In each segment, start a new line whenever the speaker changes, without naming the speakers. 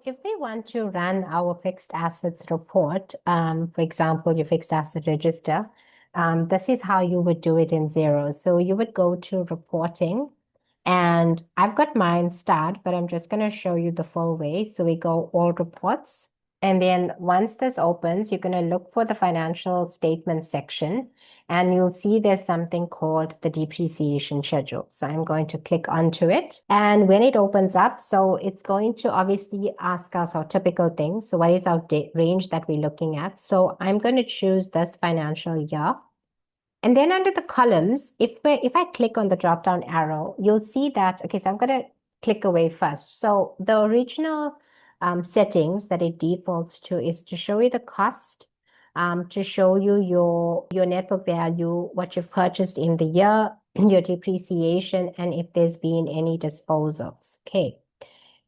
if we want to run our fixed assets report, for example, your fixed asset register, this is how you would do it in Xero. So you would go to reporting, and I've got mine starred, but I'm just going to show you the full way. So we go all reports. And then once this opens, you're going to look for the financial statement section, and you'll see there's something called the depreciation schedule. So I'm going to click onto it. And when it opens up, so it's going to obviously ask us our typical things. So what is our range that we're looking at? So I'm going to choose this financial year. And then under the columns, if I click on the drop-down arrow, you'll see that, okay, so I'm going to click away first. So the original settings that it defaults to is to show you the cost, to show you your net book value, what you've purchased in the year, your depreciation, and if there's been any disposals. Okay.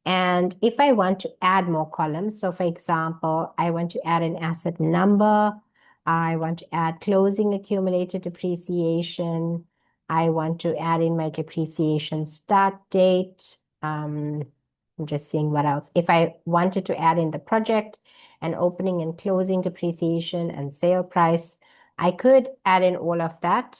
And if I want to add more columns, so for example, I want to add an asset number, I want to add closing accumulated depreciation, I want to add in my depreciation start date. I'm just seeing what else. If I wanted to add in the project and opening and closing depreciation and sale price, I could add in all of that.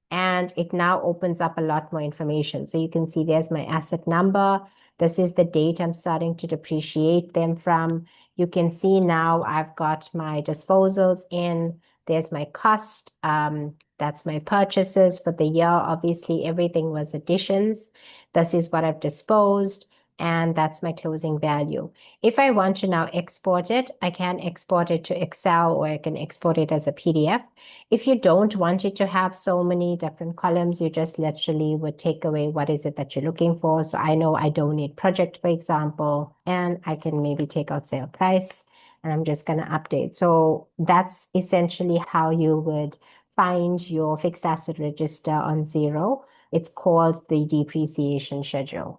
And it now opens up a lot more information. So you can see there's my asset number. This is the date I'm starting to depreciate them from. You can see now I've got my disposals in. There's my cost. That's my purchases for the year. Obviously, everything was additions. This is what I've disposed, and that's my closing value. If I want to now export it, I can export it to Excel, or I can export it as a PDF. If you don't want it to have so many different columns, you just literally would take away what is it that you're looking for. So I know I don't need project, for example, and I can maybe take out sale price, and I'm just going to update. So that's essentially how you would find your fixed asset register on Xero. It's called the depreciation schedule.